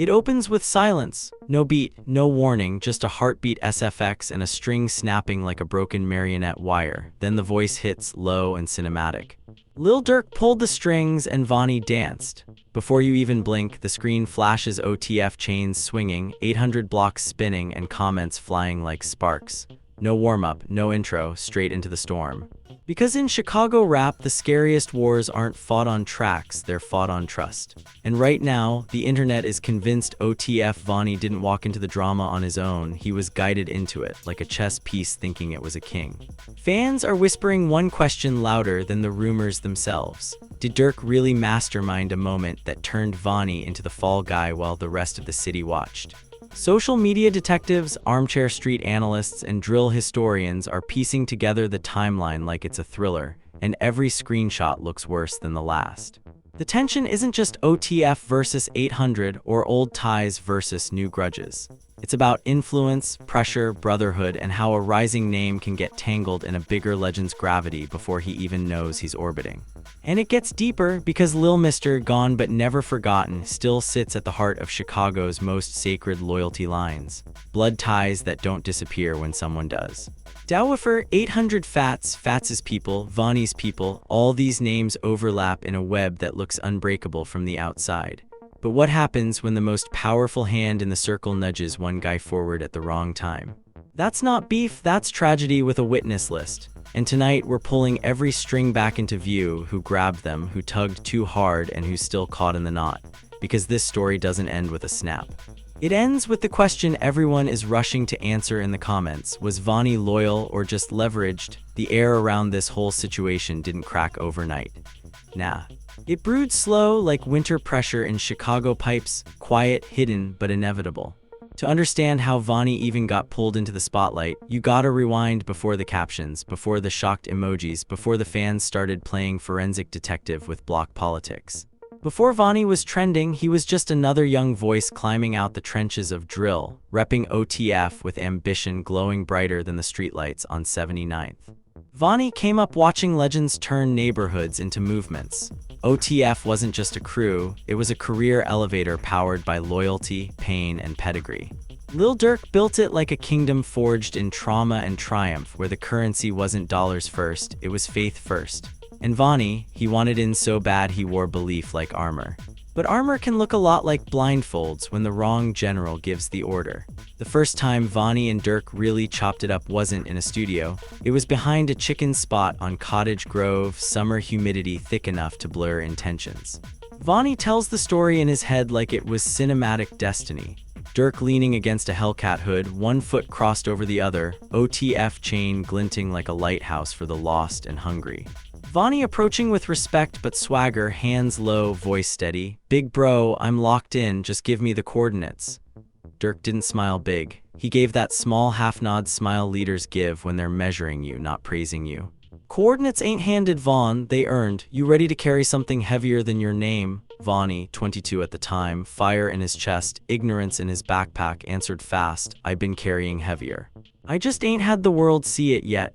It opens with silence. No beat, no warning, just a heartbeat SFX and a string snapping like a broken marionette wire. Then the voice hits, low and cinematic. Lil Durk pulled the strings and Vonnie danced. Before you even blink, the screen flashes OTF chains swinging, 800 blocks spinning, and comments flying like sparks. No warm-up, no intro, straight into the storm. Because in Chicago rap, the scariest wars aren't fought on tracks, they're fought on trust. And right now, the internet is convinced OTF Vonnie didn't walk into the drama on his own, he was guided into it, like a chess piece thinking it was a king. Fans are whispering one question louder than the rumors themselves. Did Durk really mastermind a moment that turned Vonnie into the fall guy while the rest of the city watched? Social media detectives, armchair street analysts, and drill historians are piecing together the timeline like it's a thriller, and every screenshot looks worse than the last. The tension isn't just OTF versus 800 or old ties versus new grudges. It's about influence, pressure, brotherhood, and how a rising name can get tangled in a bigger legend's gravity before he even knows he's orbiting. And it gets deeper because Lil Mr. Gone But Never Forgotten still sits at the heart of Chicago's most sacred loyalty lines. Blood ties that don't disappear when someone does. Dowifer, 800 Fats' people, Vonnie's people, all these names overlap in a web that looks unbreakable from the outside. But what happens when the most powerful hand in the circle nudges one guy forward at the wrong time? That's not beef, that's tragedy with a witness list. And tonight we're pulling every string back into view, who grabbed them, who tugged too hard, and who's still caught in the knot. Because this story doesn't end with a snap. It ends with the question everyone is rushing to answer in the comments. Was Vonnie loyal or just leveraged? The air around this whole situation didn't crack overnight. Nah. It brewed slow like winter pressure in Chicago pipes, quiet, hidden, but inevitable. To understand how Vonnie even got pulled into the spotlight, you gotta rewind before the captions, before the shocked emojis, before the fans started playing forensic detective with block politics. Before Vonnie was trending, he was just another young voice climbing out the trenches of drill, repping OTF with ambition glowing brighter than the streetlights on 79th. Vonnie came up watching legends turn neighborhoods into movements. OTF wasn't just a crew, it was a career elevator powered by loyalty, pain, and pedigree. Lil Durk built it like a kingdom forged in trauma and triumph, where the currency wasn't dollars first, it was faith first. And Vonnie, he wanted in so bad he wore belief like armor. But armor can look a lot like blindfolds when the wrong general gives the order. The first time Vonnie and Durk really chopped it up wasn't in a studio. It was behind a chicken spot on Cottage Grove, summer humidity thick enough to blur intentions. Vonnie tells the story in his head like it was cinematic destiny. Durk leaning against a Hellcat hood, one foot crossed over the other, OTF chain glinting like a lighthouse for the lost and hungry. Vonnie approaching with respect but swagger, hands low, voice steady. Big bro, I'm locked in, just give me the coordinates. Durk didn't smile big. He gave that small half-nod smile leaders give when they're measuring you, not praising you. Coordinates ain't handed, Vaughn, they earned. You ready to carry something heavier than your name? Vonnie, 22 at the time, fire in his chest, ignorance in his backpack, answered fast, I've been carrying heavier. I just ain't had the world see it yet.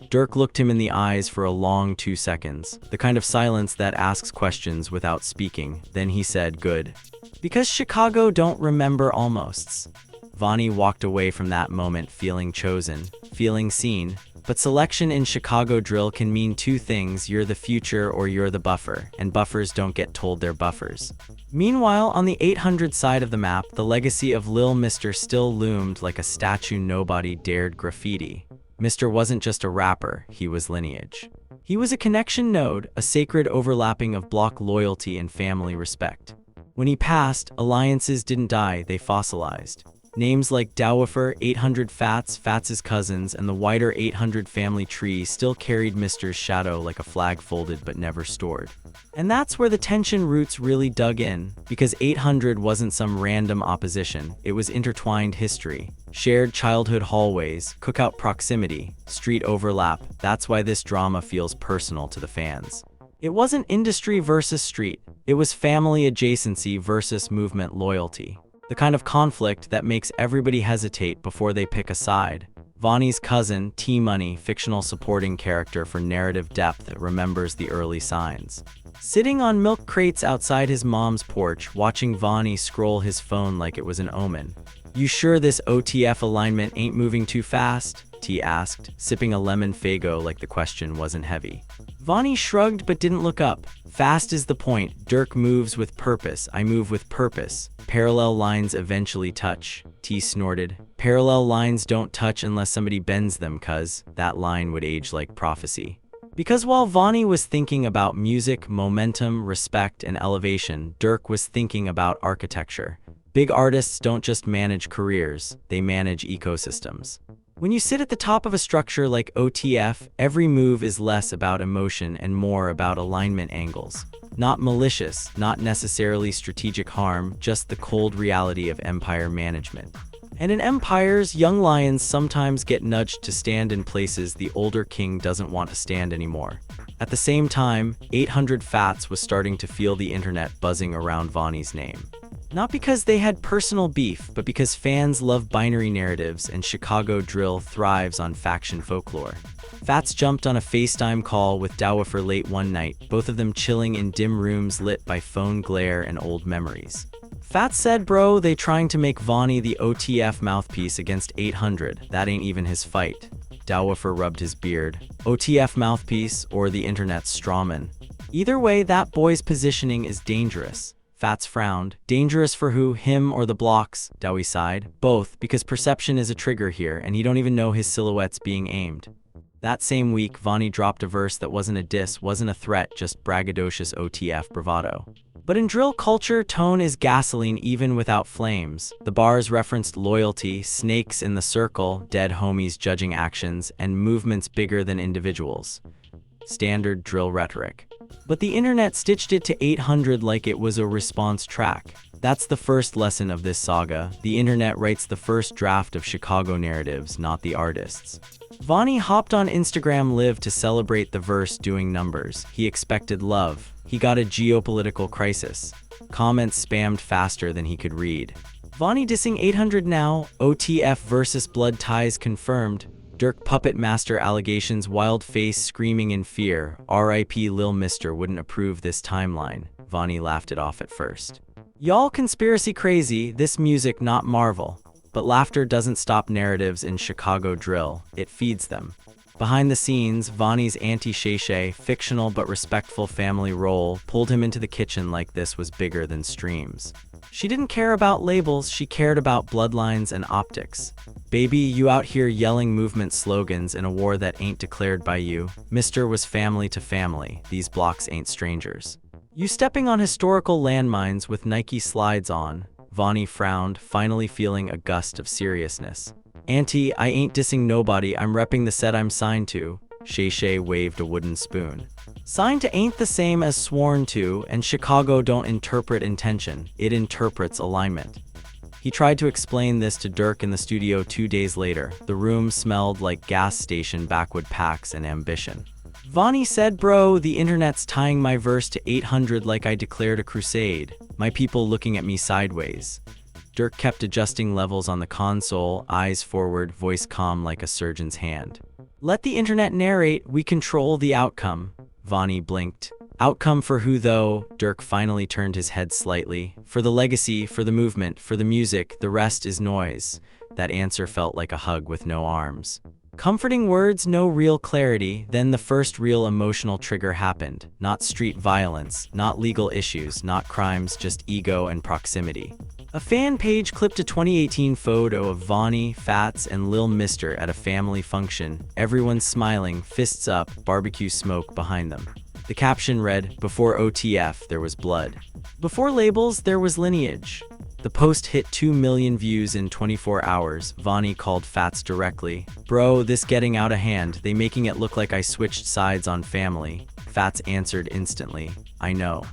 Durk looked him in the eyes for a long 2 seconds, the kind of silence that asks questions without speaking. Then he said, good. Because Chicago don't remember almosts. Vonnie walked away from that moment feeling chosen, feeling seen. But selection in Chicago drill can mean two things, you're the future or you're the buffer, and buffers don't get told they're buffers. Meanwhile, on the 800 side of the map, the legacy of Lil Mr. still loomed like a statue nobody dared graffiti. Mr. wasn't just a rapper, he was lineage. He was a connection node, a sacred overlapping of block loyalty and family respect. When he passed, alliances didn't die, they fossilized. Names like Dowifer, 800 Fats' cousins, and the wider 800 family tree still carried Mr.'s shadow like a flag folded but never stored. And that's where the tension roots really dug in, because 800 wasn't some random opposition, it was intertwined history. Shared childhood hallways, cookout proximity, street overlap, that's why this drama feels personal to the fans. It wasn't industry versus street, it was family adjacency versus movement loyalty. The kind of conflict that makes everybody hesitate before they pick a side. Vonnie's cousin, T-Money, fictional supporting character for narrative depth, remembers the early signs. Sitting on milk crates outside his mom's porch, watching Vonnie scroll his phone like it was an omen. "You sure this OTF alignment ain't moving too fast?" T asked, sipping a lemon Faygo like the question wasn't heavy. Vonnie shrugged but didn't look up. "Fast is the point. Durk moves with purpose. I move with purpose. Parallel lines eventually touch," T snorted. "Parallel lines don't touch unless somebody bends them, cuz that line would age like prophecy." Because while Vonnie was thinking about music, momentum, respect, and elevation, Durk was thinking about architecture. Big artists don't just manage careers, they manage ecosystems. When you sit at the top of a structure like OTF, every move is less about emotion and more about alignment angles. Not malicious, not necessarily strategic harm, just the cold reality of empire management. And in empires, young lions sometimes get nudged to stand in places the older king doesn't want to stand anymore. At the same time, 800 Fats was starting to feel the internet buzzing around Vonnie's name. Not because they had personal beef, but because fans love binary narratives and Chicago drill thrives on faction folklore. Fats jumped on a FaceTime call with Dowifer late one night, both of them chilling in dim rooms lit by phone glare and old memories. Fats said, "Bro, they trying to make Vonnie the OTF mouthpiece against 800. That ain't even his fight." Dowifer rubbed his beard. "OTF mouthpiece or the internet's strawman. Either way, that boy's positioning is dangerous." Fats frowned. "Dangerous for who, him or the blocks?" Dowie sighed. "Both, because perception is a trigger here, and he don't even know his silhouette's being aimed." That same week, Vonnie dropped a verse that wasn't a diss, wasn't a threat, just braggadocious OTF bravado. But in drill culture, tone is gasoline even without flames. The bars referenced loyalty, snakes in the circle, dead homies judging actions, and movements bigger than individuals. Standard drill rhetoric. But the internet stitched it to 800 like it was a response track. That's the first lesson of this saga. The internet writes the first draft of Chicago narratives, not the artists. Vonnie hopped on Instagram Live to celebrate the verse doing numbers. He expected love. He got a geopolitical crisis. Comments spammed faster than he could read. Vonnie dissing 800 now, OTF versus blood ties confirmed. Durk puppet master allegations, wild face screaming in fear. RIP Lil Mister wouldn't approve this timeline. Vonnie laughed it off at first. "Y'all conspiracy crazy, this music not Marvel." But laughter doesn't stop narratives in Chicago drill, it feeds them. Behind the scenes, Vonnie's anti-Shay, fictional but respectful family role, pulled him into the kitchen like this was bigger than streams. She didn't care about labels, she cared about bloodlines and optics. "Baby, you out here yelling movement slogans in a war that ain't declared by you. Mister was family to family, these blocks ain't strangers. You stepping on historical landmines with Nike slides on." Vonnie frowned, finally feeling a gust of seriousness. "Auntie, I ain't dissing nobody, I'm repping the set I'm signed to." Shay waved a wooden spoon. "Signed to ain't the same as sworn to, and Chicago don't interpret intention, it interprets alignment." He tried to explain this to Durk in the studio 2 days later. The room smelled like gas station backwood packs and ambition. Vonnie said, "Bro, the internet's tying my verse to 800 like I declared a crusade. My people looking at me sideways." Durk kept adjusting levels on the console, eyes forward, voice calm like a surgeon's hand. "Let the internet narrate, we control the outcome." Vonnie blinked. "Outcome for who though?" Durk finally turned his head slightly. "For the legacy, for the movement, for the music, the rest is noise." That answer felt like a hug with no arms. Comforting words, no real clarity. Then the first real emotional trigger happened. Not street violence, not legal issues, not crimes, just ego and proximity. A fan page clipped a 2018 photo of Vonnie, Fats, and Lil Mister at a family function. Everyone smiling, fists up, barbecue smoke behind them. The caption read, "Before OTF, there was blood. Before labels, there was lineage." The post hit 2 million views in 24 hours. Vonnie called Fats directly. "Bro, this getting out of hand. They making it look like I switched sides on family." Fats answered instantly, "I know.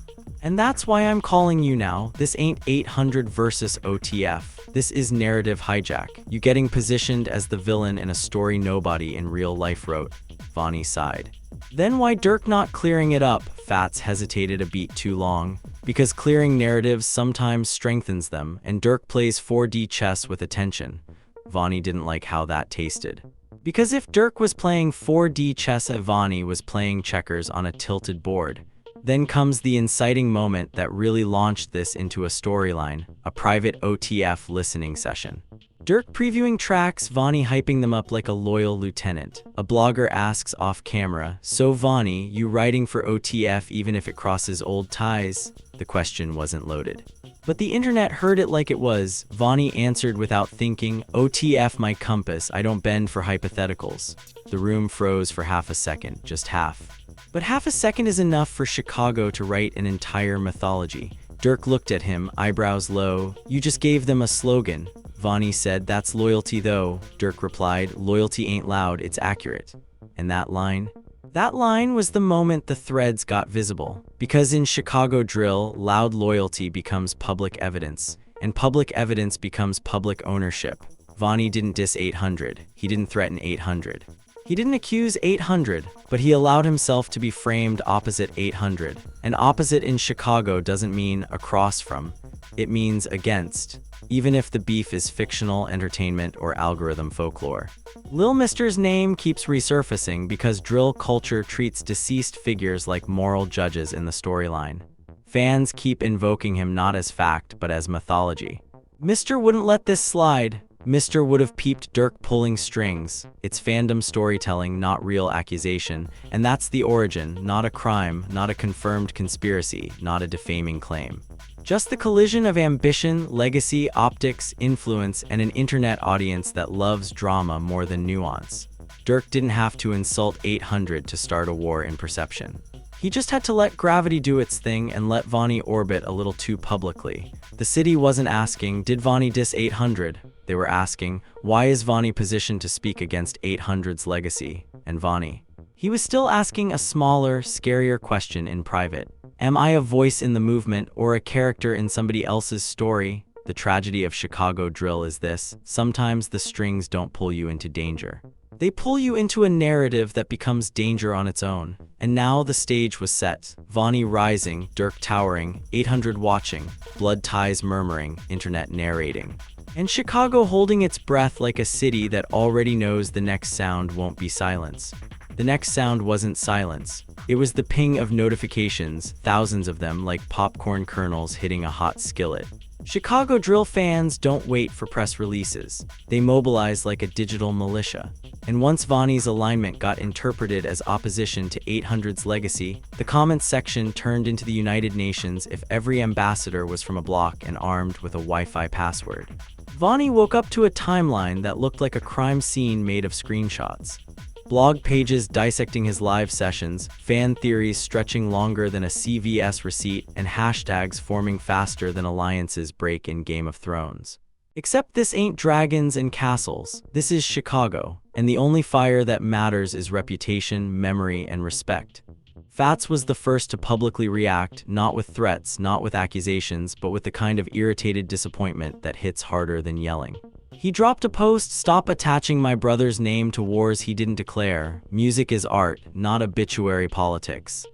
And that's why I'm calling you now. This ain't 800 versus OTF. This is narrative hijack. You getting positioned as the villain in a story nobody in real life wrote." Vonnie sighed. "Then why Durk not clearing it up?" Fats hesitated a beat too long. "Because clearing narratives sometimes strengthens them, and Durk plays 4D chess with attention." Vonnie didn't like how that tasted. Because if Durk was playing 4D chess, Vonnie was playing checkers on a tilted board. Then comes the inciting moment that really launched this into a storyline, a private OTF listening session. Durk previewing tracks, Vonnie hyping them up like a loyal lieutenant. A blogger asks off camera, "So Vonnie, you writing for OTF even if it crosses old ties?" The question wasn't loaded. But the internet heard it like it was. Vonnie answered without thinking, "OTF my compass, I don't bend for hypotheticals." The room froze for half a second, just half. But half a second is enough for Chicago to write an entire mythology. Durk looked at him, eyebrows low. "You just gave them a slogan." Vonnie said, "That's loyalty though." Durk replied, "Loyalty ain't loud, it's accurate." And that line? That line was the moment the threads got visible. Because in Chicago drill, loud loyalty becomes public evidence, and public evidence becomes public ownership. Vonnie didn't diss 800, he didn't threaten 800. He didn't accuse 800, but he allowed himself to be framed opposite 800. And opposite in Chicago doesn't mean across from, it means against, even if the beef is fictional entertainment or algorithm folklore. Lil Mister's name keeps resurfacing because drill culture treats deceased figures like moral judges in the storyline. Fans keep invoking him not as fact, but as mythology. Mister wouldn't let this slide. Mister would have peeped Durk pulling strings. It's fandom storytelling, not real accusation. And that's the origin, not a crime, not a confirmed conspiracy, not a defaming claim. Just the collision of ambition, legacy, optics, influence, and an internet audience that loves drama more than nuance. Durk didn't have to insult 800 to start a war in perception. He just had to let gravity do its thing and let Vonnie orbit a little too publicly. The city wasn't asking, "Did Vonnie diss 800?" They were asking, "Why is Vonnie positioned to speak against 800's legacy?" And Vonnie? He was still asking a smaller, scarier question in private. Am I a voice in the movement or a character in somebody else's story? The tragedy of Chicago drill is this: sometimes the strings don't pull you into danger. They pull you into a narrative that becomes danger on its own. And now the stage was set. Vonnie rising, Durk towering, 800 watching, blood ties murmuring, internet narrating. And Chicago holding its breath like a city that already knows the next sound won't be silence. The next sound wasn't silence. It was the ping of notifications, thousands of them like popcorn kernels hitting a hot skillet. Chicago drill fans don't wait for press releases. They mobilize like a digital militia. And once Vonnie's alignment got interpreted as opposition to 800's legacy, the comments section turned into the United Nations if every ambassador was from a block and armed with a Wi-Fi password. Vonnie woke up to a timeline that looked like a crime scene made of screenshots. Blog pages dissecting his live sessions, fan theories stretching longer than a CVS receipt, and hashtags forming faster than alliances break in Game of Thrones. Except this ain't dragons and castles, this is Chicago, and the only fire that matters is reputation, memory, and respect. Fats was the first to publicly react, not with threats, not with accusations, but with the kind of irritated disappointment that hits harder than yelling. He dropped a post, "Stop attaching my brother's name to wars he didn't declare. Music is art, not obituary politics."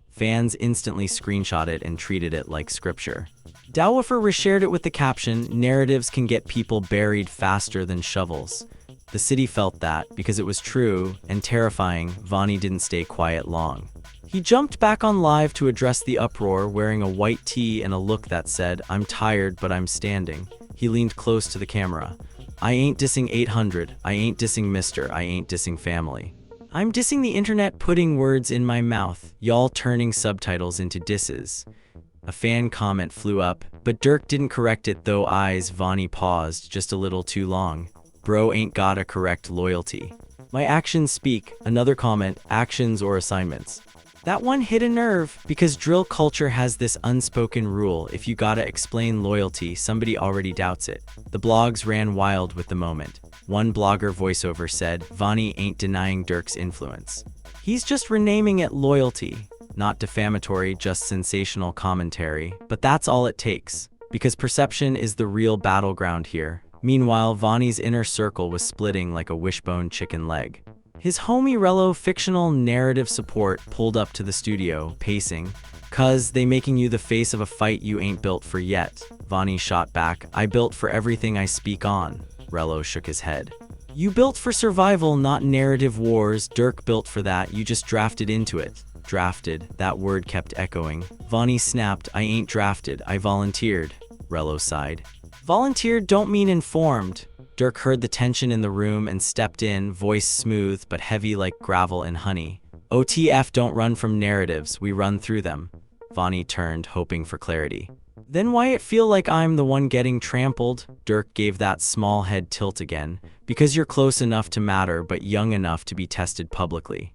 Fans instantly screenshot it and treated it like scripture. Dowwoofer reshared it with the caption, "Narratives can get people buried faster than shovels." The city felt that, because it was true and terrifying. Vonnie didn't stay quiet long. He jumped back on live to address the uproar, wearing a white tee and a look that said, "I'm tired, but I'm standing." He leaned close to the camera. "I ain't dissing 800, I ain't dissing Mister, I ain't dissing family. I'm dissing the internet putting words in my mouth, y'all turning subtitles into disses." A fan comment flew up, but Durk didn't correct it though. Vonnie paused just a little too long. "Bro ain't gotta correct loyalty. My actions speak." Another comment, "Actions or assignments." That one hit a nerve, because drill culture has this unspoken rule: if you gotta explain loyalty, somebody already doubts it. The blogs ran wild with the moment. One blogger voiceover said, "Vonnie ain't denying Durk's influence. He's just renaming it loyalty." Not defamatory, just sensational commentary. But that's all it takes, because perception is the real battleground here. Meanwhile, Vonnie's inner circle was splitting like a wishbone chicken leg. His homie Rello, fictional narrative support, pulled up to the studio, pacing. "Cuz they making you the face of a fight you ain't built for yet." Vonnie shot back, "I built for everything I speak on." Rello shook his head. You built for survival, not narrative wars. Durk built for that, you just drafted into it. Drafted, that word kept echoing. Vonnie snapped, I ain't drafted, I volunteered. Rello sighed. Volunteered don't mean informed. Durk heard the tension in the room and stepped in, voice smooth but heavy like gravel and honey. OTF don't run from narratives, we run through them. Vonnie turned, hoping for clarity. Then why it feel like I'm the one getting trampled? Durk gave that small head tilt again. Because you're close enough to matter but young enough to be tested publicly.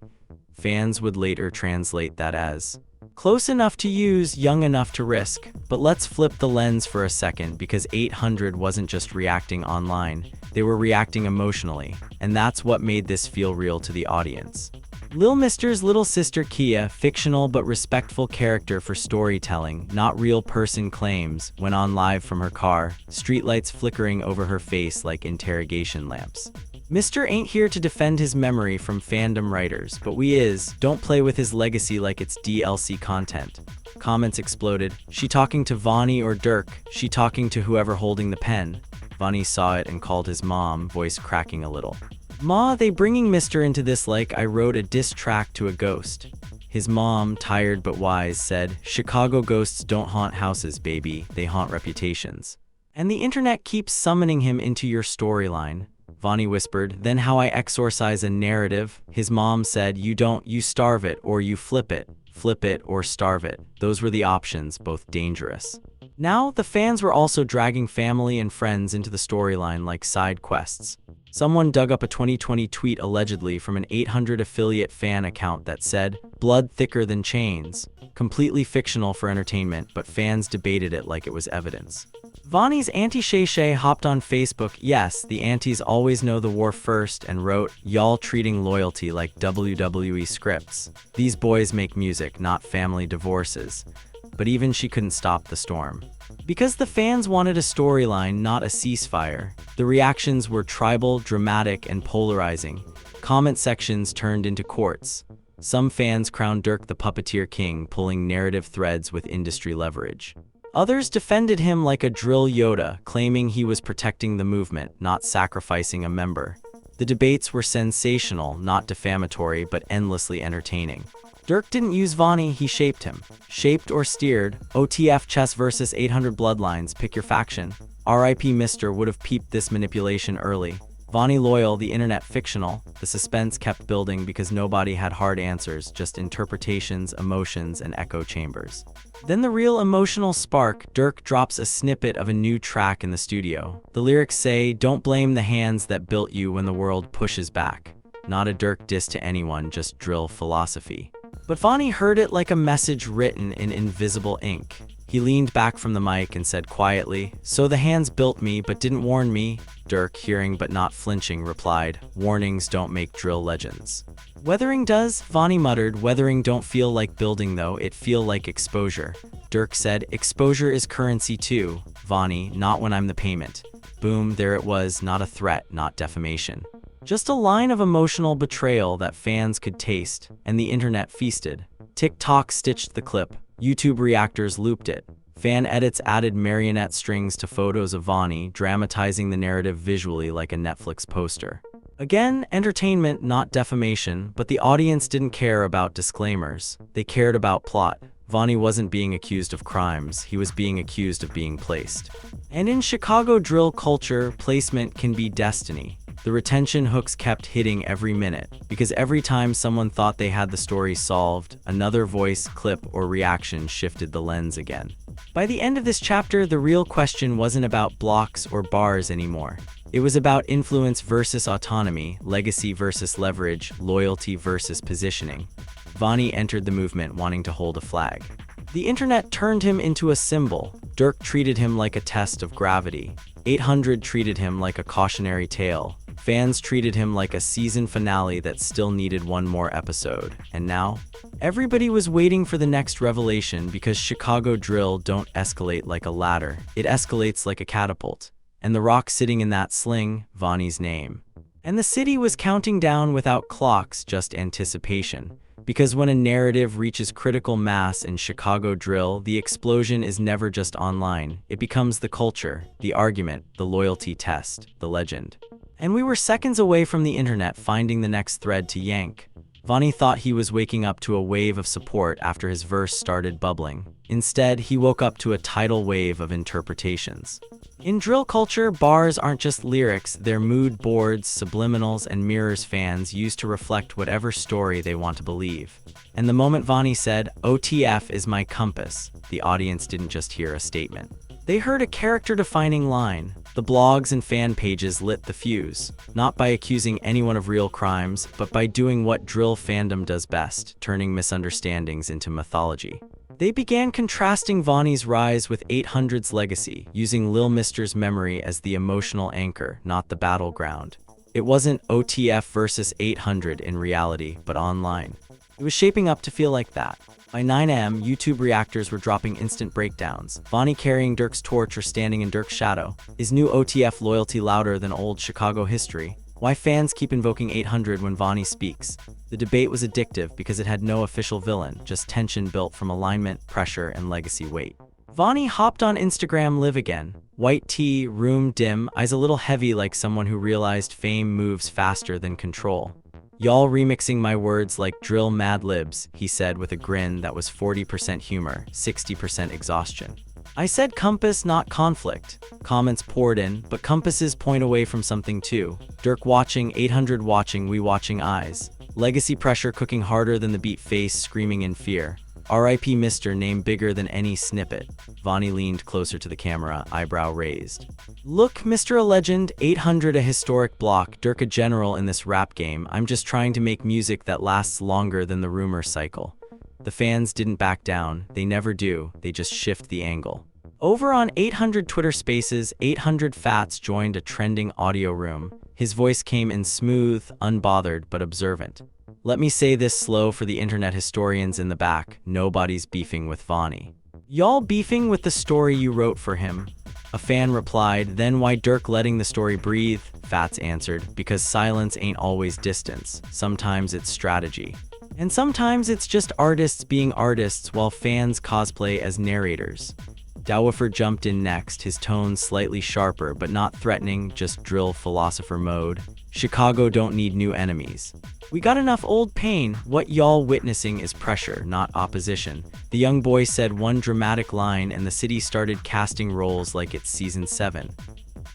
Fans would later translate that as close enough to use, young enough to risk. But let's flip the lens for a second, because 800 wasn't just reacting online, they were reacting emotionally, and that's what made this feel real to the audience. Lil Mister's little sister Kia, fictional but respectful character for storytelling, not real person claims, went on live from her car, streetlights flickering over her face like interrogation lamps. Mister ain't here to defend his memory from fandom writers, but we is, don't play with his legacy like it's DLC content. Comments exploded. She talking to Vonnie or Durk? She talking to whoever holding the pen? Vonnie saw it and called his mom, voice cracking a little. Ma, they bringing Mister into this like I wrote a diss track to a ghost. His mom, tired but wise, said, Chicago ghosts don't haunt houses, baby, they haunt reputations. And the internet keeps summoning him into your storyline. Vonnie whispered, then how I exorcise a narrative? His mom said, you don't, you starve it, or you flip it or starve it. Those were the options, both dangerous. Now, the fans were also dragging family and friends into the storyline like side quests. Someone dug up a 2020 tweet allegedly from an 800 affiliate fan account that said, blood thicker than chains. Completely fictional for entertainment, but fans debated it like it was evidence. Vonnie's Auntie Shay Shay hopped on Facebook, yes, the aunties always know the war first, and wrote, y'all treating loyalty like WWE scripts. These boys make music, not family divorces. But even she couldn't stop the storm. Because the fans wanted a storyline, not a ceasefire. The reactions were tribal, dramatic, and polarizing. Comment sections turned into courts. Some fans crowned Durk the puppeteer king, pulling narrative threads with industry leverage. Others defended him like a drill Yoda, claiming he was protecting the movement, not sacrificing a member. The debates were sensational, not defamatory, but endlessly entertaining. Durk didn't use Vonnie, he shaped him. Shaped or steered. OTF chess versus 800 bloodlines, pick your faction. RIP Mister would have peeped this manipulation early. Vonnie loyal, the internet fictional. The suspense kept building because nobody had hard answers, just interpretations, emotions, and echo chambers. Then the real emotional spark, Durk drops a snippet of a new track in the studio. The lyrics say, don't blame the hands that built you when the world pushes back. Not a Durk diss to anyone, just drill philosophy. But Vonnie heard it like a message written in invisible ink. He leaned back from the mic and said quietly, so the hands built me but didn't warn me. Durk, hearing but not flinching, replied, warnings don't make drill legends. Weathering does, Vonnie muttered, weathering don't feel like building though, it feel like exposure. Durk said, exposure is currency too. Vonnie, not when I'm the payment. Boom, there it was, not a threat, not defamation. Just a line of emotional betrayal that fans could taste, and the internet feasted. TikTok stitched the clip, YouTube reactors looped it. Fan edits added marionette strings to photos of Vonnie, dramatizing the narrative visually like a Netflix poster. Again, entertainment, not defamation, but the audience didn't care about disclaimers. They cared about plot. Vonnie wasn't being accused of crimes, he was being accused of being placed. And in Chicago drill culture, placement can be destiny. The retention hooks kept hitting every minute, because every time someone thought they had the story solved, another voice, clip, or reaction shifted the lens again. By the end of this chapter, the real question wasn't about blocks or bars anymore. It was about influence versus autonomy, legacy versus leverage, loyalty versus positioning. Vonnie entered the movement wanting to hold a flag. The internet turned him into a symbol. Durk treated him like a test of gravity. 800 treated him like a cautionary tale. Fans treated him like a season finale that still needed one more episode. And now, everybody was waiting for the next revelation, because Chicago drill don't escalate like a ladder. It escalates like a catapult. And the rock sitting in that sling, Vonnie's name. And the city was counting down without clocks, just anticipation. Because when a narrative reaches critical mass in Chicago drill, the explosion is never just online. It becomes the culture, the argument, the loyalty test, the legend. And we were seconds away from the internet finding the next thread to yank. Vonnie thought he was waking up to a wave of support after his verse started bubbling. Instead, he woke up to a tidal wave of interpretations. In drill culture, bars aren't just lyrics, they're mood boards, subliminals, and mirrors fans use to reflect whatever story they want to believe. And the moment Vonnie said, "OTF is my compass," the audience didn't just hear a statement. They heard a character-defining line. The blogs and fan pages lit the fuse, not by accusing anyone of real crimes, but by doing what drill fandom does best, turning misunderstandings into mythology. They began contrasting Vonnie's rise with 800's legacy, using Lil Mister's memory as the emotional anchor, not the battleground. It wasn't OTF versus 800 in reality, but online. It was shaping up to feel like that. By 9 a.m., YouTube reactors were dropping instant breakdowns. Vonnie carrying Durk's torch or standing in Durk's shadow. Is new OTF loyalty louder than old Chicago history? Why fans keep invoking 800 when Vonnie speaks? The debate was addictive because it had no official villain, just tension built from alignment, pressure, and legacy weight. Vonnie hopped on Instagram Live again. White tee, room dim, eyes a little heavy like someone who realized fame moves faster than control. "Y'all remixing my words like drill Mad Libs," he said with a grin that was 40% humor, 60% exhaustion. "I said compass, not conflict." Comments poured in, but compasses point away from something too. Durk watching, 800 watching, we watching eyes. Legacy pressure cooking harder than the beat face screaming in fear. R.I.P. Mr. name bigger than any snippet. Vonnie leaned closer to the camera, eyebrow raised. "Look, Mr. a legend, 800 a historic block, Durk a general in this rap game. I'm just trying to make music that lasts longer than the rumor cycle." The fans didn't back down, they never do, they just shift the angle. Over on 800 Twitter Spaces, 800 Fats joined a trending audio room. His voice came in smooth, unbothered, but observant. "Let me say this slow for the internet historians in the back, nobody's beefing with Vonnie. Y'all beefing with the story you wrote for him." A fan replied, "Then why Durk letting the story breathe?" Fats answered, "Because silence ain't always distance, sometimes it's strategy. And sometimes it's just artists being artists while fans cosplay as narrators." Dowifer jumped in next, his tone slightly sharper but not threatening, just drill philosopher mode. "Chicago don't need new enemies. We got enough old pain, what y'all witnessing is pressure, not opposition." The young boy said one dramatic line and the city started casting roles like it's season 7.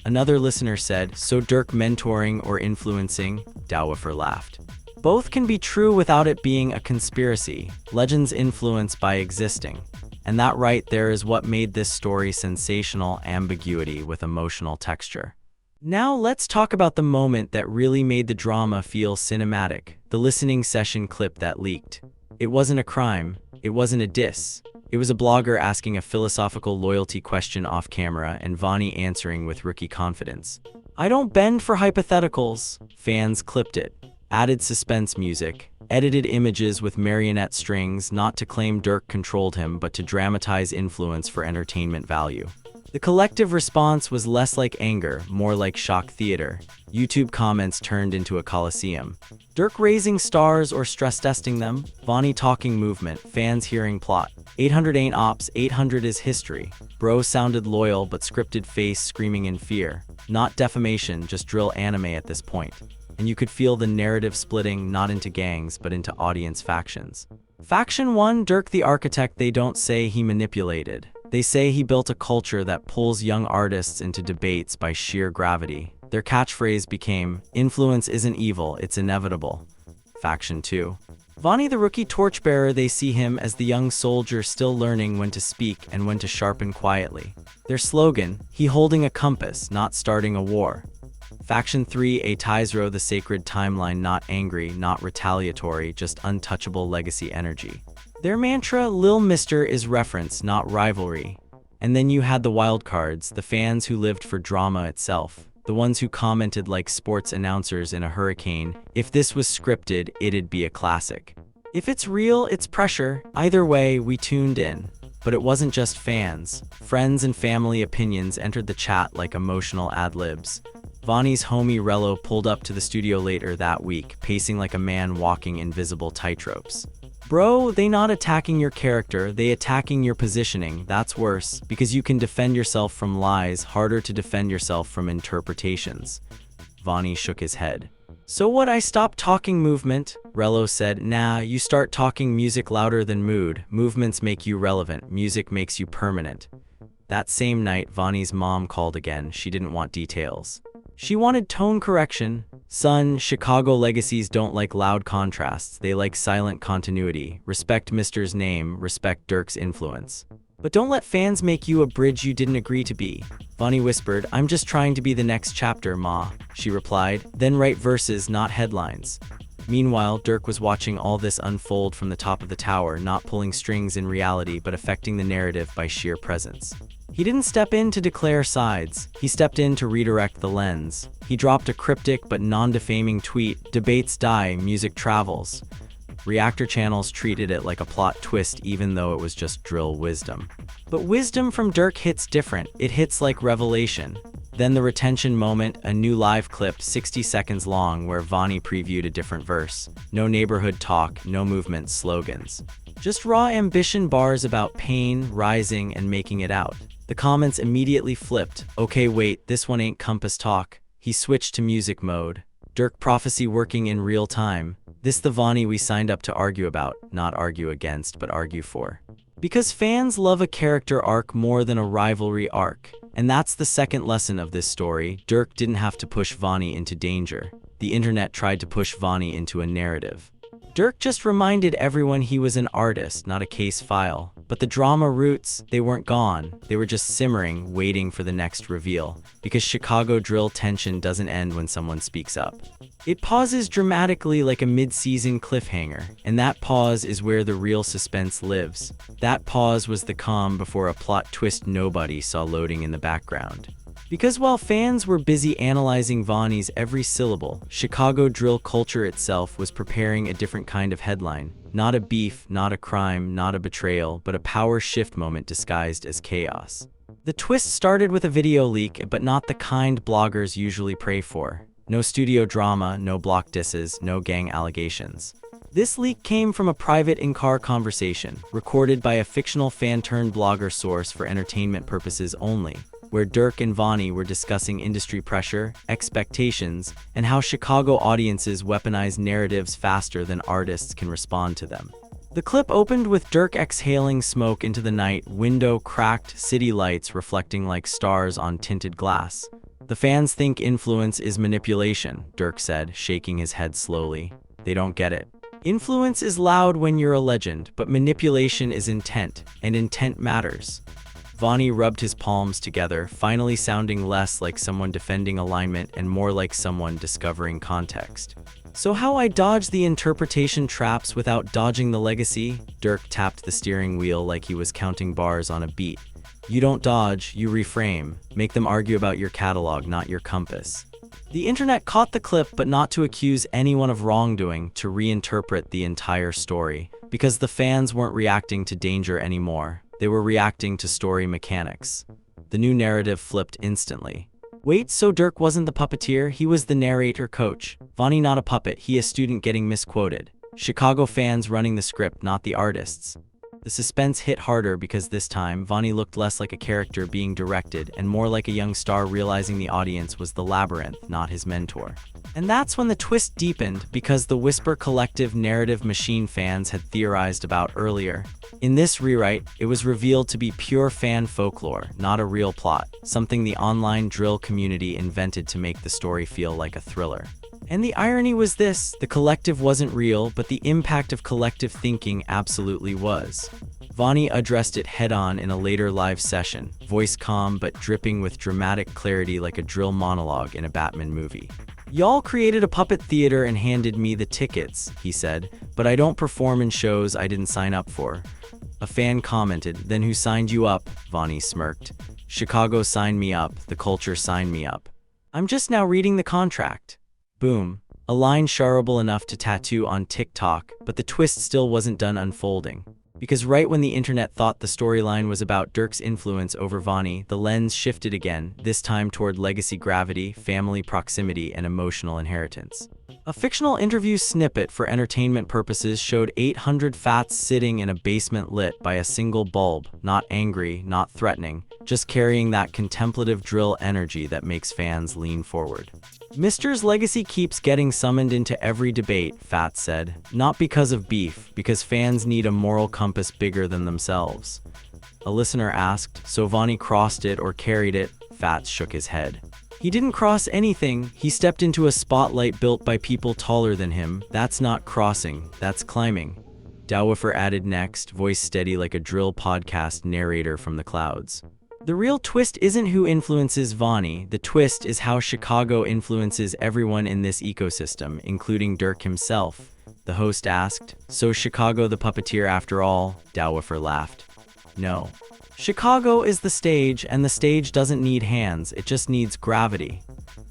Another listener said, "So Durk mentoring or influencing?" Dowifer laughed. "Both can be true without it being a conspiracy. Legends influence by existing." And that right there is what made this story sensational, ambiguity with emotional texture. Now let's talk about the moment that really made the drama feel cinematic, the listening session clip that leaked. It wasn't a crime, it wasn't a diss. It was a blogger asking a philosophical loyalty question off camera and Vonnie answering with rookie confidence. "I don't bend for hypotheticals." Fans clipped it. Added suspense music, edited images with marionette strings, not to claim Durk controlled him, but to dramatize influence for entertainment value. The collective response was less like anger, more like shock theater. YouTube comments turned into a coliseum. Durk raising stars or stress testing them, Vonnie talking movement, fans hearing plot. 800 ain't ops, 800 is history. Bro sounded loyal but scripted face screaming in fear. Not defamation, just drill anime at this point. And you could feel the narrative splitting not into gangs but into audience factions. Faction 1, Durk the architect. They don't say he manipulated. They say he built a culture that pulls young artists into debates by sheer gravity. Their catchphrase became, "Influence isn't evil, it's inevitable." Faction 2. Vonnie the rookie torchbearer. They see him as the young soldier still learning when to speak and when to sharpen quietly. Their slogan, "He holding a compass, not starting a war." Faction 3, a Tizro, the sacred timeline, not angry, not retaliatory, just untouchable legacy energy. Their mantra, Lil Mister, is reference, not rivalry. And then you had the wildcards, the fans who lived for drama itself, the ones who commented like sports announcers in a hurricane, "If this was scripted, it'd be a classic. If it's real, it's pressure." Either way, we tuned in. But it wasn't just fans. Friends and family opinions entered the chat like emotional ad-libs. Vonnie's homie Rello pulled up to the studio later that week, pacing like a man walking invisible tightropes. "Bro, they not attacking your character, they attacking your positioning. That's worse, because you can defend yourself from lies, harder to defend yourself from interpretations." Vonnie shook his head. So what? I stopped talking movement, Rello said. Nah, you start talking music louder than mood. Movements make you relevant, music makes you permanent. That same night, Vonnie's mom called again. She didn't want details. She wanted tone correction. Son, Chicago legacies don't like loud contrasts. They like silent continuity. Respect Mr.'s name, respect Durk's influence. But don't let fans make you a bridge you didn't agree to be. Vonnie whispered, I'm just trying to be the next chapter, Ma, she replied. Then write verses, not headlines. Meanwhile, Durk was watching all this unfold from the top of the tower, not pulling strings in reality but affecting the narrative by sheer presence. He didn't step in to declare sides, he stepped in to redirect the lens. He dropped a cryptic but non-defaming tweet, debates die, music travels. Reactor channels treated it like a plot twist even though it was just drill wisdom. But wisdom from Durk hits different, it hits like revelation. Then the retention moment, a new live clip 60 seconds long where Vonnie previewed a different verse. No neighborhood talk, no movement slogans. Just raw ambition bars about pain, rising, and making it out. The comments immediately flipped. Okay, wait, this one ain't compass talk. He switched to music mode. Durk prophecy working in real time. This the Vonnie we signed up to argue about, not argue against, but argue for. Because fans love a character arc more than a rivalry arc. And that's the second lesson of this story. Durk didn't have to push Vonnie into danger. The internet tried to push Vonnie into a narrative. Durk just reminded everyone he was an artist, not a case file. But the drama roots, they weren't gone. They were just simmering, waiting for the next reveal. Because Chicago drill tension doesn't end when someone speaks up. It pauses dramatically like a mid-season cliffhanger, and that pause is where the real suspense lives. That pause was the calm before a plot twist nobody saw loading in the background. Because while fans were busy analyzing Vonnie's every syllable, Chicago drill culture itself was preparing a different kind of headline. Not a beef, not a crime, not a betrayal, but a power shift moment disguised as chaos. The twist started with a video leak, but not the kind bloggers usually pray for. No studio drama, no block disses, no gang allegations. This leak came from a private in-car conversation, recorded by a fictional fan-turned-blogger source for entertainment purposes only, where Durk and Vonnie were discussing industry pressure, expectations, and how Chicago audiences weaponize narratives faster than artists can respond to them. The clip opened with Durk exhaling smoke into the night, window cracked, city lights reflecting like stars on tinted glass. The fans think influence is manipulation, Durk said, shaking his head slowly. They don't get it. Influence is loud when you're a legend, but manipulation is intent, and intent matters. Vonnie rubbed his palms together, finally sounding less like someone defending alignment and more like someone discovering context. So how I dodged the interpretation traps without dodging the legacy? Durk tapped the steering wheel like he was counting bars on a beat. You don't dodge, you reframe. Make them argue about your catalog, not your compass. The internet caught the clip, but not to accuse anyone of wrongdoing, to reinterpret the entire story. Because the fans weren't reacting to danger anymore. They were reacting to story mechanics. The new narrative flipped instantly. Wait, so Durk wasn't the puppeteer, he was the narrator coach. Vonnie not a puppet, he a student getting misquoted. Chicago fans running the script, not the artists. The suspense hit harder because this time, Vonnie looked less like a character being directed and more like a young star realizing the audience was the labyrinth, not his mentor. And that's when the twist deepened, because the Whisper Collective narrative machine fans had theorized about earlier. In this rewrite, it was revealed to be pure fan folklore, not a real plot, something the online drill community invented to make the story feel like a thriller. And the irony was this, the collective wasn't real, but the impact of collective thinking absolutely was. Vonnie addressed it head-on in a later live session, voice calm but dripping with dramatic clarity like a drill monologue in a Batman movie. Y'all created a puppet theater and handed me the tickets, he said, but I don't perform in shows I didn't sign up for. A fan commented, then who signed you up? Vonnie smirked. Chicago signed me up, the culture signed me up. I'm just now reading the contract. Boom. A line shareable enough to tattoo on TikTok, but the twist still wasn't done unfolding. Because right when the internet thought the storyline was about Durk's influence over Vonnie, the lens shifted again, this time toward legacy gravity, family proximity, and emotional inheritance. A fictional interview snippet for entertainment purposes showed 800 fats sitting in a basement lit by a single bulb, not angry, not threatening, just carrying that contemplative drill energy that makes fans lean forward. Mr.'s legacy keeps getting summoned into every debate, Fats said, not because of beef, because fans need a moral compass bigger than themselves. A listener asked, so Vonnie crossed it or carried it? Fats shook his head. He didn't cross anything, he stepped into a spotlight built by people taller than him. That's not crossing, that's climbing. Dowiffer added next, voice steady like a drill podcast narrator from the clouds. The real twist isn't who influences Vonnie, the twist is how Chicago influences everyone in this ecosystem, including Durk himself. The host asked, so Chicago the puppeteer after all? Dowiffer laughed. No. Chicago is the stage, and the stage doesn't need hands, it just needs gravity.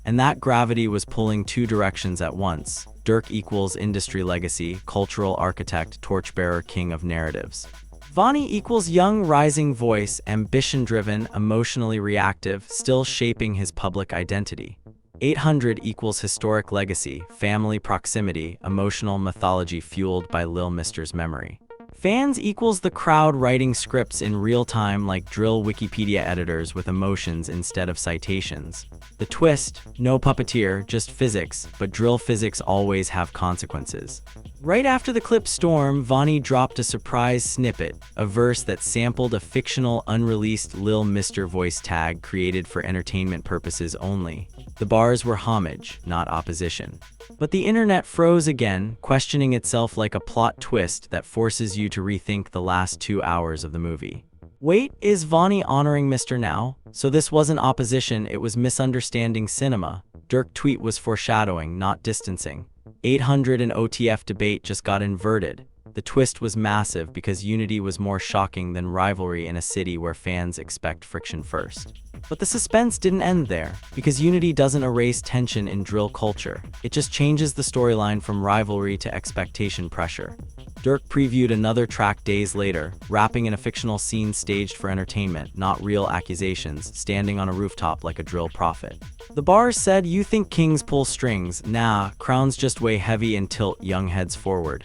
And that gravity was pulling two directions at once. Durk equals industry legacy, cultural architect, torchbearer, king of narratives. Vonnie equals young, rising voice, ambition-driven, emotionally reactive, still shaping his public identity. 800 equals historic legacy, family proximity, emotional mythology fueled by Lil Mr.'s memory. Fans equals the crowd writing scripts in real time like drill Wikipedia editors with emotions instead of citations. The twist, no puppeteer, just physics, but drill physics always have consequences. Right after the clip Storm, Vonnie dropped a surprise snippet, a verse that sampled a fictional unreleased Lil Mr. voice tag created for entertainment purposes only. The bars were homage, not opposition. But the internet froze again, questioning itself like a plot twist that forces you to rethink the last 2 hours of the movie. Wait, is Vonnie honoring Mr. now? So this wasn't opposition, it was misunderstanding cinema. Durk tweet was foreshadowing, not distancing. 800 and OTF debate just got inverted. The twist was massive because unity was more shocking than rivalry in a city where fans expect friction first. But the suspense didn't end there, because unity doesn't erase tension in drill culture. It just changes the storyline from rivalry to expectation pressure. Durk previewed another track days later, rapping in a fictional scene staged for entertainment, not real accusations, standing on a rooftop like a drill prophet. The bars said, you think kings pull strings? Nah, crowns just weigh heavy and tilt young heads forward.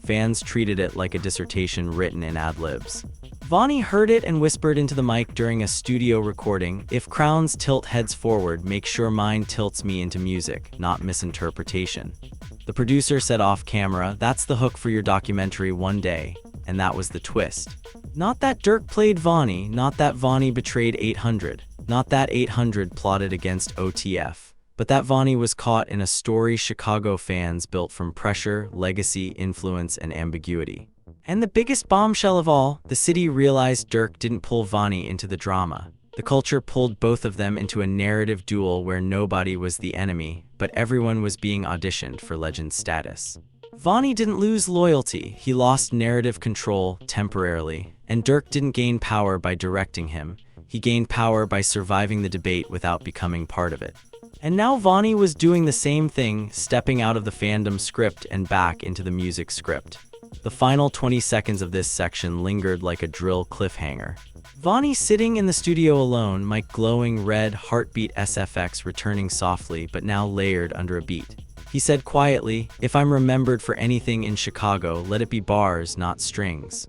Fans treated it like a dissertation written in ad-libs. Vonnie heard it and whispered into the mic during a studio recording, if crowns tilt heads forward, make sure mine tilts me into music, not misinterpretation. The producer said off camera, that's the hook for your documentary one day, and that was the twist. Not that Durk played Vonnie, not that Vonnie betrayed 800, not that 800 plotted against OTF, but that Vonnie was caught in a story Chicago fans built from pressure, legacy, influence, and ambiguity. And the biggest bombshell of all, the city realized Durk didn't pull Vonnie into the drama. The culture pulled both of them into a narrative duel where nobody was the enemy, but everyone was being auditioned for legend status. Vonnie didn't lose loyalty, he lost narrative control temporarily, and Durk didn't gain power by directing him. He gained power by surviving the debate without becoming part of it. And now Vonnie was doing the same thing, stepping out of the fandom script and back into the music script. The final 20 seconds of this section lingered like a drill cliffhanger. Vonnie sitting in the studio alone, mic glowing red, heartbeat SFX returning softly but now layered under a beat. He said quietly, if I'm remembered for anything in Chicago, let it be bars, not strings.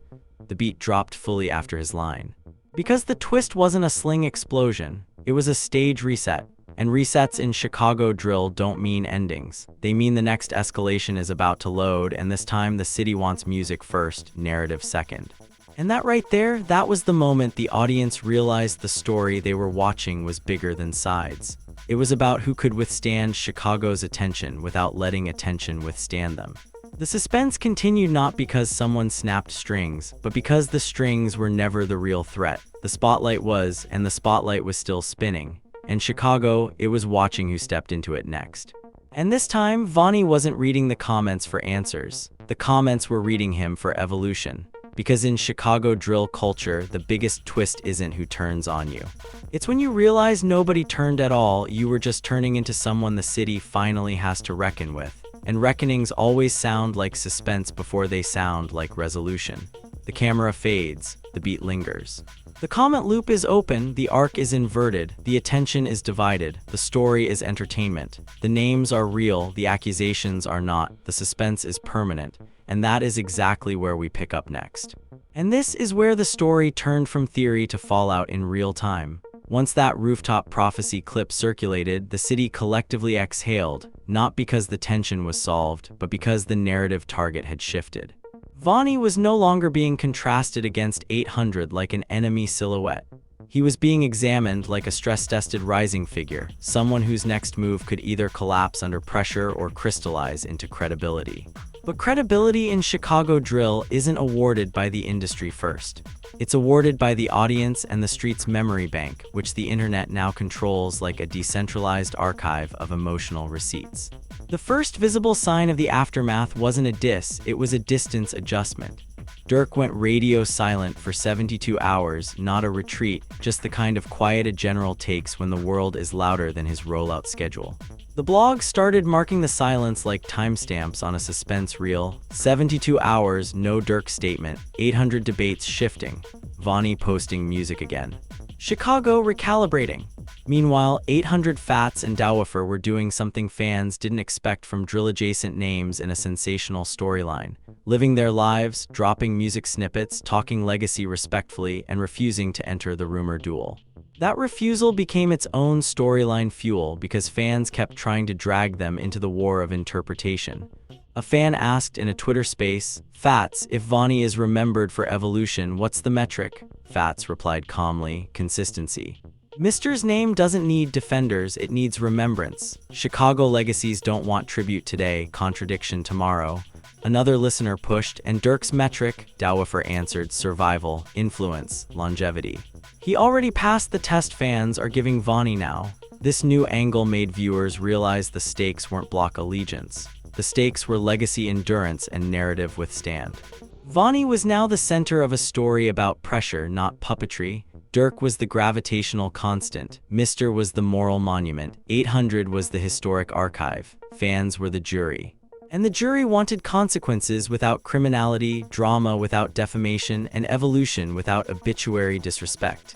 The beat dropped fully after his line. Because the twist wasn't a sling explosion, it was a stage reset. And resets in Chicago drill don't mean endings. They mean the next escalation is about to load, and this time the city wants music first, narrative second. And that right there, that was the moment the audience realized the story they were watching was bigger than sides. It was about who could withstand Chicago's attention without letting attention withstand them. The suspense continued not because someone snapped strings, but because the strings were never the real threat. The spotlight was, and the spotlight was still spinning. And Chicago, it was watching who stepped into it next. And this time, Vonnie wasn't reading the comments for answers. The comments were reading him for evolution. Because in Chicago drill culture, the biggest twist isn't who turns on you. It's when you realize nobody turned at all, you were just turning into someone the city finally has to reckon with. And reckonings always sound like suspense before they sound like resolution. The camera fades, the beat lingers. The comment loop is open, the arc is inverted, the attention is divided, the story is entertainment. The names are real, the accusations are not, the suspense is permanent, and that is exactly where we pick up next. And this is where the story turned from theory to fallout in real time. Once that rooftop prophecy clip circulated, the city collectively exhaled, not because the tension was solved, but because the narrative target had shifted. Vonnie was no longer being contrasted against 800 like an enemy silhouette. He was being examined like a stress-tested rising figure, someone whose next move could either collapse under pressure or crystallize into credibility. But credibility in Chicago drill isn't awarded by the industry first. It's awarded by the audience and the street's memory bank, which the internet now controls like a decentralized archive of emotional receipts. The first visible sign of the aftermath wasn't a diss, it was a distance adjustment. Durk went radio silent for 72 hours, not a retreat, just the kind of quiet a general takes when the world is louder than his rollout schedule. The blog started marking the silence like timestamps on a suspense reel. 72 hours, no Durk statement, 800 debates shifting, Vonnie posting music again. Chicago recalibrating. Meanwhile, 800 Fats and Dowifer were doing something fans didn't expect from drill-adjacent names in a sensational storyline. Living their lives, dropping music snippets, talking legacy respectfully, and refusing to enter the rumor duel. That refusal became its own storyline fuel because fans kept trying to drag them into the war of interpretation. A fan asked in a Twitter space, "Fats, if Vonnie is remembered for evolution, what's the metric?" Fats replied calmly, "Consistency." Mister's name doesn't need defenders, it needs remembrance. Chicago legacies don't want tribute today, contradiction tomorrow. Another listener pushed, and Durk's metric, Dowifer answered, survival, influence, longevity. He already passed the test fans are giving Vonnie now. This new angle made viewers realize the stakes weren't block allegiance. The stakes were legacy endurance and narrative withstand. Vonnie was now the center of a story about pressure, not puppetry. Durk was the gravitational constant. Mister was the moral monument. 800 was the historic archive. Fans were the jury. And the jury wanted consequences without criminality, drama without defamation, and evolution without obituary disrespect.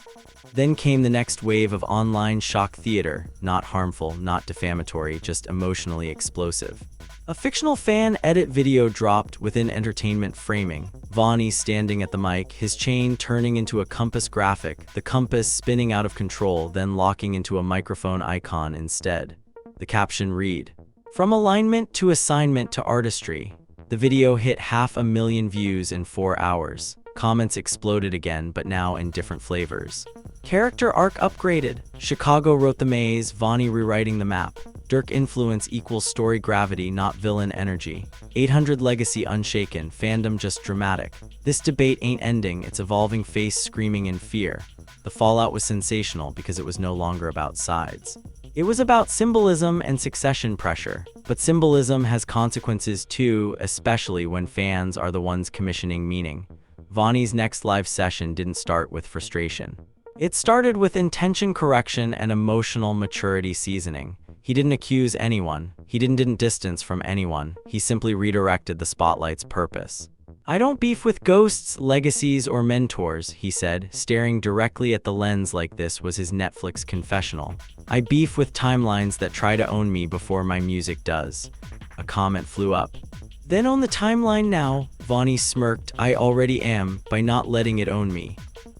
Then came the next wave of online shock theater, not harmful, not defamatory, just emotionally explosive. A fictional fan edit video dropped within entertainment framing. Vonnie standing at the mic, his chain turning into a compass graphic, the compass spinning out of control, then locking into a microphone icon instead. The caption read, "From alignment to assignment to artistry." The video hit 500,000 views in 4 hours. Comments exploded again, but now in different flavors. Character arc upgraded. Chicago wrote the maze, Vonnie rewriting the map. Durk influence equals story gravity, not villain energy. 800 legacy unshaken, fandom just dramatic. This debate ain't ending, it's evolving, face screaming in fear. The fallout was sensational because it was no longer about sides. It was about symbolism and succession pressure. But symbolism has consequences too, especially when fans are the ones commissioning meaning. Vonnie's next live session didn't start with frustration. It started with intention correction and emotional maturity seasoning. He didn't accuse anyone. He didn't distance from anyone. He simply redirected the spotlight's purpose. "I don't beef with ghosts, legacies, or mentors," he said, staring directly at the lens like this was his Netflix confessional. "I beef with timelines that try to own me before my music does." A comment flew up. "Then own the timeline now," Vonnie smirked. "I already am, by not letting it own me."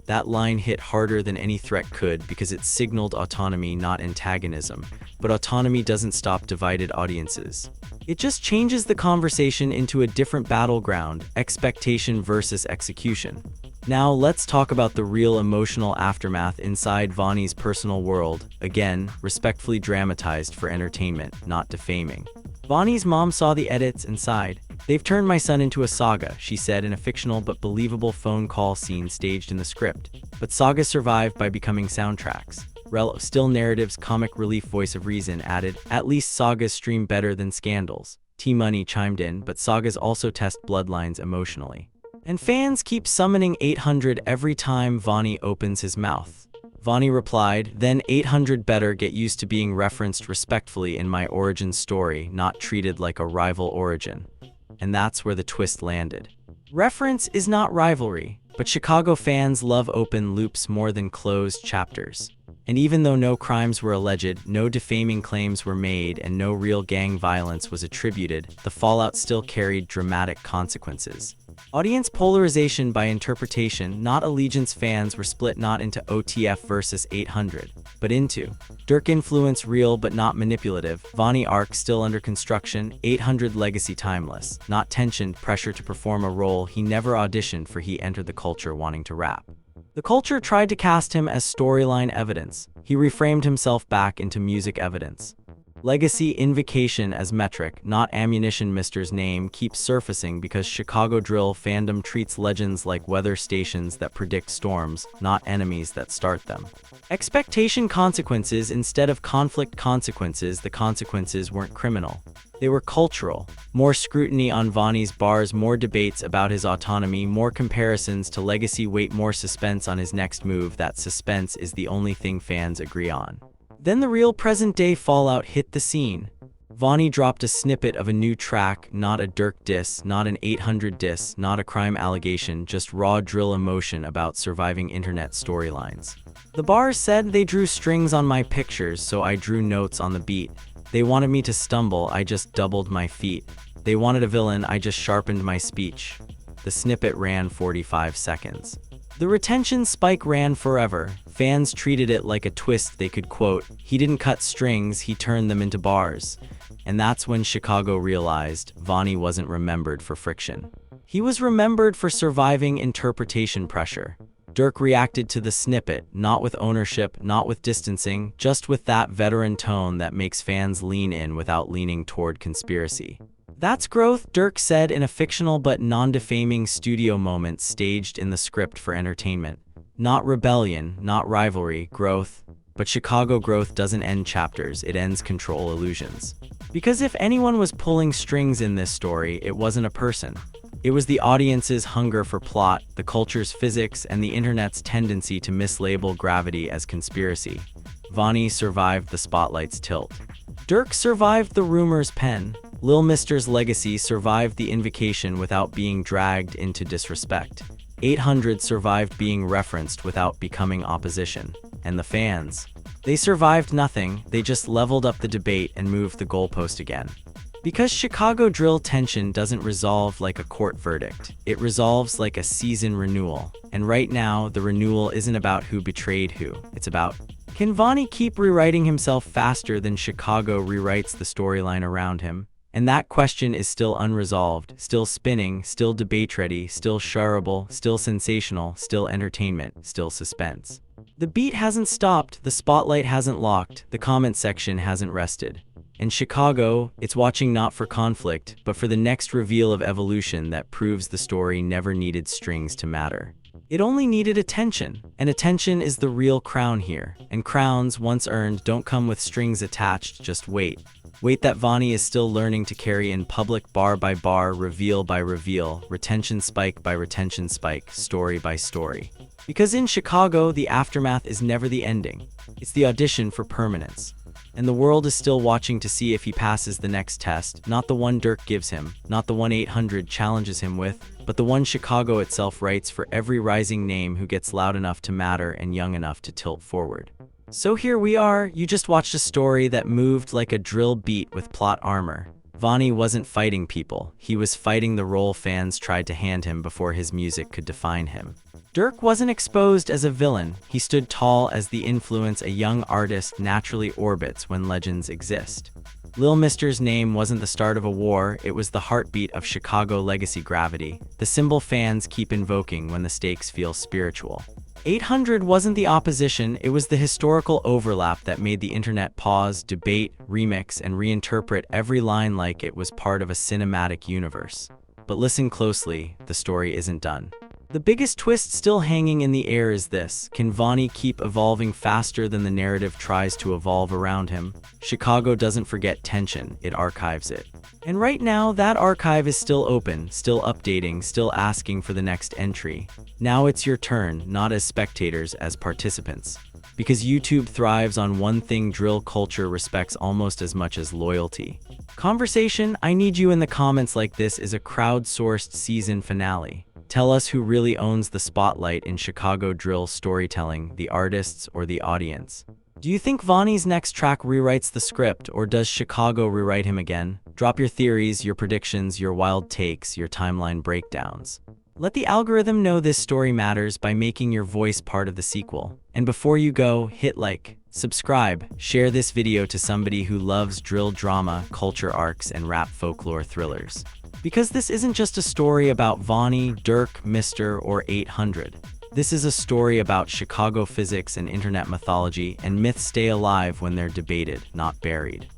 That line hit harder than any threat could because it signaled autonomy, not antagonism. But autonomy doesn't stop divided audiences. It just changes the conversation into a different battleground, expectation versus execution. Now let's talk about the real emotional aftermath inside Vonnie's personal world, again, respectfully dramatized for entertainment, not defaming. Vonnie's mom saw the edits and sighed. "They've turned my son into a saga," she said in a fictional but believable phone call scene staged in the script. But sagas survive by becoming soundtracks. Still narratives, comic relief voice of reason added, "At least sagas stream better than scandals." T-Money chimed in, "But sagas also test bloodlines emotionally. And fans keep summoning 800 every time Vonnie opens his mouth." Vonnie replied, "Then 800 better get used to being referenced respectfully in my origin story, not treated like a rival origin." And that's where the twist landed. Reference is not rivalry. But Chicago fans love open loops more than closed chapters. And even though no crimes were alleged, no defaming claims were made, and no real gang violence was attributed, the fallout still carried dramatic consequences. Audience polarization by interpretation, not allegiance. Fans were split not into OTF versus 800, but into Durk influence real but not manipulative, Vonnie arc still under construction, 800 legacy timeless, not tensioned, pressure to perform a role he never auditioned for. He entered the culture wanting to rap. The culture tried to cast him as storyline evidence. He reframed himself back into music evidence. Legacy invocation as metric, not ammunition. Mr.'s name keeps surfacing because Chicago drill fandom treats legends like weather stations that predict storms, not enemies that start them. Expectation consequences instead of conflict consequences. The consequences weren't criminal. They were cultural. More scrutiny on Vonnie's bars, more debates about his autonomy, more comparisons to legacy weight, more suspense on his next move. That suspense is the only thing fans agree on. Then the real present-day fallout hit the scene. Vonnie dropped a snippet of a new track, not a Durk diss, not an 800 diss, not a crime allegation, just raw drill emotion about surviving internet storylines. The bars said, "They drew strings on my pictures, so I drew notes on the beat. They wanted me to stumble, I just doubled my feet. They wanted a villain, I just sharpened my speech." The snippet ran 45 seconds. The retention spike ran forever. Fans treated it like a twist they could quote. He didn't cut strings, he turned them into bars. And that's when Chicago realized Vonnie wasn't remembered for friction. He was remembered for surviving interpretation pressure. Durk reacted to the snippet, not with ownership, not with distancing, just with that veteran tone that makes fans lean in without leaning toward conspiracy. "That's growth," Durk said in a fictional but non-defaming studio moment staged in the script for entertainment. Not rebellion, not rivalry, growth. But Chicago growth doesn't end chapters, it ends control illusions. Because if anyone was pulling strings in this story, it wasn't a person. It was the audience's hunger for plot, the culture's physics, and the internet's tendency to mislabel gravity as conspiracy. Vonnie survived the spotlight's tilt. Durk survived the rumor's pen. Lil Mister's legacy survived the invocation without being dragged into disrespect. 800 survived being referenced without becoming opposition. And the fans? They survived nothing, they just leveled up the debate and moved the goalpost again. Because Chicago drill tension doesn't resolve like a court verdict. It resolves like a season renewal. And right now, the renewal isn't about who betrayed who. It's about, can Vonnie keep rewriting himself faster than Chicago rewrites the storyline around him? And that question is still unresolved, still spinning, still debate-ready, still shareable, still sensational, still entertainment, still suspense. The beat hasn't stopped, the spotlight hasn't locked, the comment section hasn't rested. And Chicago, it's watching not for conflict, but for the next reveal of evolution that proves the story never needed strings to matter. It only needed attention, and attention is the real crown here. And crowns, once earned, don't come with strings attached, just wait. Wait that Vonnie is still learning to carry in public, bar by bar, reveal by reveal, retention spike by retention spike, story by story. Because in Chicago, the aftermath is never the ending. It's the audition for permanence. And the world is still watching to see if he passes the next test, not the one Durk gives him, not the one 800 challenges him with, but the one Chicago itself writes for every rising name who gets loud enough to matter and young enough to tilt forward. So here we are, you just watched a story that moved like a drill beat with plot armor. Vonnie wasn't fighting people, he was fighting the role fans tried to hand him before his music could define him. Durk wasn't exposed as a villain, he stood tall as the influence a young artist naturally orbits when legends exist. Lil Mister's name wasn't the start of a war, it was the heartbeat of Chicago legacy gravity, the symbol fans keep invoking when the stakes feel spiritual. 800 wasn't the opposition, it was the historical overlap that made the internet pause, debate, remix, and reinterpret every line like it was part of a cinematic universe. But listen closely, the story isn't done. The biggest twist still hanging in the air is this: can Vonnie keep evolving faster than the narrative tries to evolve around him? Chicago doesn't forget tension, it archives it. And right now, that archive is still open, still updating, still asking for the next entry. Now it's your turn, not as spectators, as participants. Because YouTube thrives on one thing drill culture respects almost as much as loyalty. Conversation, I need you in the comments like this is a crowdsourced season finale. Tell us who really owns the spotlight in Chicago drill storytelling, the artists or the audience. Do you think Vonnie's next track rewrites the script, or does Chicago rewrite him again? Drop your theories, your predictions, your wild takes, your timeline breakdowns. Let the algorithm know this story matters by making your voice part of the sequel. And before you go, hit like, subscribe, share this video to somebody who loves drill drama, culture arcs, and rap folklore thrillers. Because this isn't just a story about Vonnie, Durk, Mr. or 800. This is a story about Chicago physics and internet mythology, and myths stay alive when they're debated, not buried.